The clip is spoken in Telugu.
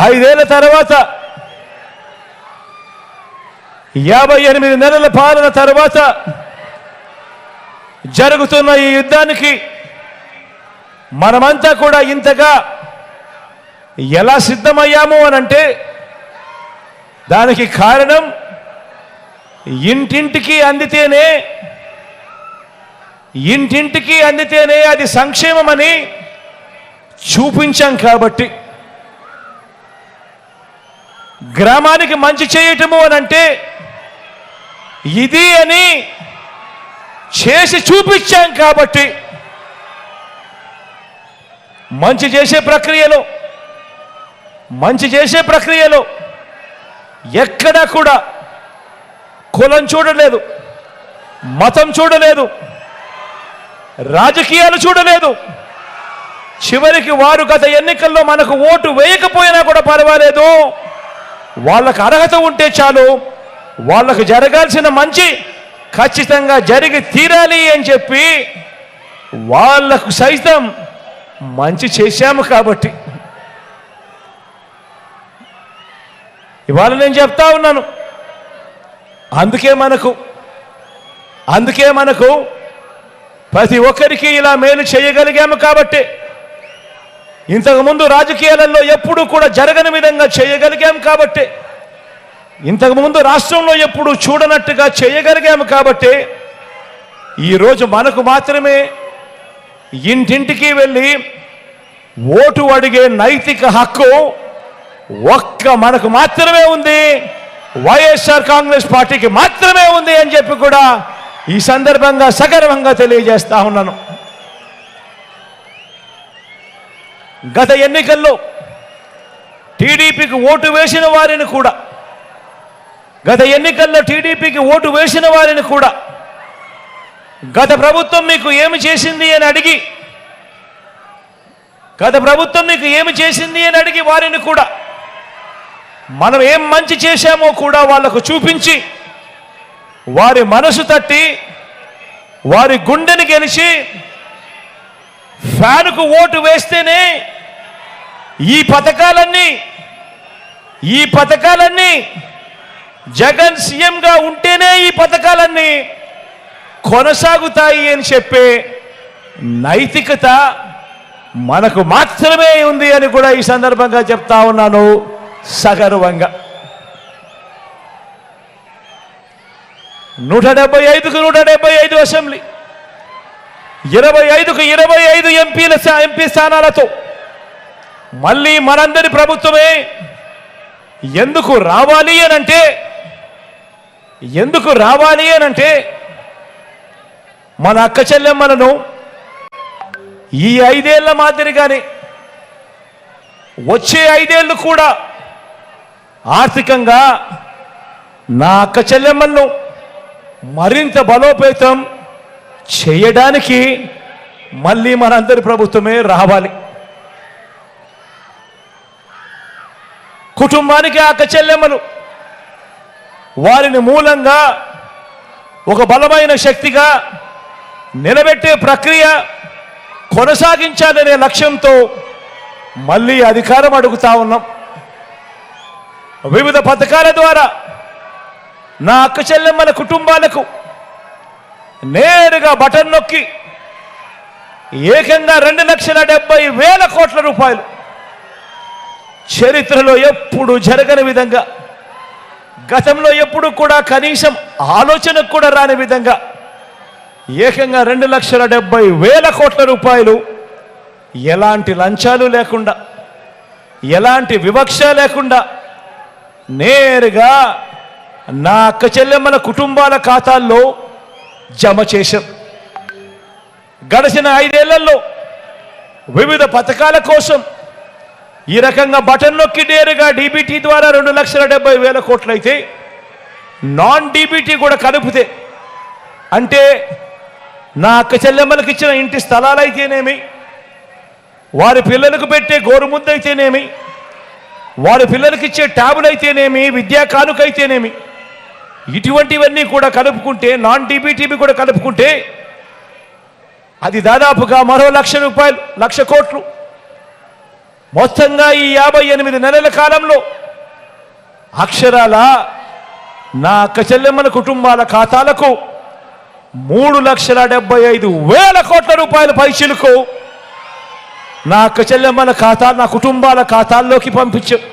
5 ఏళ్ల తర్వాత 58 నెలల పాలన తర్వాత జరుగుతున్న ఈ యుద్ధానికి మనమంతా కూడా ఇంతగా ఎలా సిద్ధమయ్యాము అనంటే దానికి కారణం ఇంటింటికి అందితేనే అది సంక్షేమమని చూపించాం కాబట్టి. గ్రామానికి మంచి చేయటము అనంటే ఇది అని చేసి చూపించాం కాబట్టి. మంచి చేసే ప్రక్రియలో ఎక్కడా కూడా కులం చూడలేదు, మతం చూడలేదు, రాజకీయాలు చూడలేదు. చివరికి వారు గత ఎన్నికల్లో మనకు ఓటు వేయకపోయినా కూడా పర్వాలేదు, వాళ్ళకు అర్హత ఉంటే చాలు, వాళ్ళకు జరగాల్సిన మంచి ఖచ్చితంగా జరిగి తీరాలి అని చెప్పి వాళ్లకు సైతం మంచి చేశాము కాబట్టి. ఇవాళ నేను చెప్తా ఉన్నాను, అందుకే మనకు ప్రతి ఒక్కరికి ఇలా మేలు చేయగలిగాము కాబట్టి. ఇంతకుముందు రాజకీయాలలో ఎప్పుడూ కూడా జరగని విధంగా చేయగలిగాము కాబట్టి, ఇంతకుముందు రాష్ట్రంలో ఎప్పుడు చూడనట్టుగా చేయగలిగాము కాబట్టి ఈరోజు మనకు మాత్రమే ఇంటింటికి వెళ్ళి ఓటు అడిగే నైతిక హక్కు మనకు మాత్రమే ఉంది, వైఎస్ఆర్ కాంగ్రెస్ పార్టీకి మాత్రమే ఉంది అని చెప్పి కూడా ఈ సందర్భంగా సగర్వంగా తెలియజేస్తా ఉన్నాను. గత ఎన్నికల్లో టీడీపీకి ఓటు వేసిన వారిని కూడా గత ప్రభుత్వం మీకు ఏమి చేసింది అని అడిగి వారిని కూడా మనం ఏం మంచి చేశామో కూడా వాళ్లకు చూపించి వారి మనసు తట్టి వారి గుండెని గెలిచి ఫ్యానుకు ఓటు వేస్తేనే ఈ పథకాలన్నీ జగన్ సీఎంగా ఉంటేనే ఈ పథకాలన్నీ కొనసాగుతాయి అని చెప్పే నైతికత మనకు మాత్రమే ఉంది అని కూడా ఈ సందర్భంగా చెప్తా ఉన్నాను సగర్వంగా. 175కు 175 అసెంబ్లీ, 25కు 25 ఎంపీ స్థానాలతో మళ్ళీ మనందరి ప్రభుత్వమే ఎందుకు రావాలి అనంటే మన అక్క చెల్లెమ్మలను ఈ 5 ఏళ్ల మాదిరిగానే వచ్చే 5 ఏళ్ళు కూడా ఆర్థికంగా నా అక్క చెల్లెమ్మలను మరింత బలోపేతం చేయడానికి మళ్ళీ మనందరి ప్రభుత్వమే రావాలి. కుటుంబానికి అక్క చెల్లెమ్మలు వారిని మూలంగా ఒక బలమైన శక్తిగా నిలబెట్టే ప్రక్రియ కొనసాగించాలనే లక్ష్యంతో మళ్ళీ అధికారం అడుగుతా ఉన్నాం. వివిధ పథకాల ద్వారా నా అక్క చెల్లెమ్మల కుటుంబాలకు నేరుగా బటన్ నొక్కి ఏకంగా 2,70,000 కోట్ల రూపాయలు, చరిత్రలో ఎప్పుడు జరగని విధంగా, గతంలో ఎప్పుడు కూడా కనీసం ఆలోచనకు కూడా రాని విధంగా ఏకంగా 2,70,000 కోట్ల రూపాయలు ఎలాంటి లంచాలు లేకుండా, ఎలాంటి వివక్ష లేకుండా నేరుగా నా అక్క చెల్లెమ్మల కుటుంబాల ఖాతాల్లో జమ చేశాం. గడిచిన 5 ఏళ్లలో వివిధ పథకాల కోసం ఈ రకంగా బటన్ నొక్కి నేరుగా డీబీటీ ద్వారా 2,70,000 కోట్లు అయితే, నాన్ డీబీటీ కూడా కలిపితే అంటే నా అక్క చెల్లెమ్మలకు ఇచ్చిన ఇంటి స్థలాలు అయితేనేమి, వారి పిల్లలకు పెట్టే గోరుముద్ద అయితేనేమి, వారి పిల్లలకి ఇచ్చే ట్యాబులు అయితేనేమి, విద్యా కానుకైతేనేమి, ఇటువంటివన్నీ కూడా కలుపుకుంటే, నాన్ డీబీటీబీ కూడా కలుపుకుంటే అది దాదాపుగా మరో 1,00,000 రూపాయలు, 1,00,000 కోట్లు. మొత్తంగా ఈ 58 నెలల కాలంలో అక్షరాల నా అక్క చెల్లెమ్మల కుటుంబాల ఖాతాలకు 3,75,000 కోట్ల రూపాయల పైచిలకు నా అక్క చెల్లెమ్మల ఖాతా, నా కుటుంబాల ఖాతాల్లోకి పంపించారు.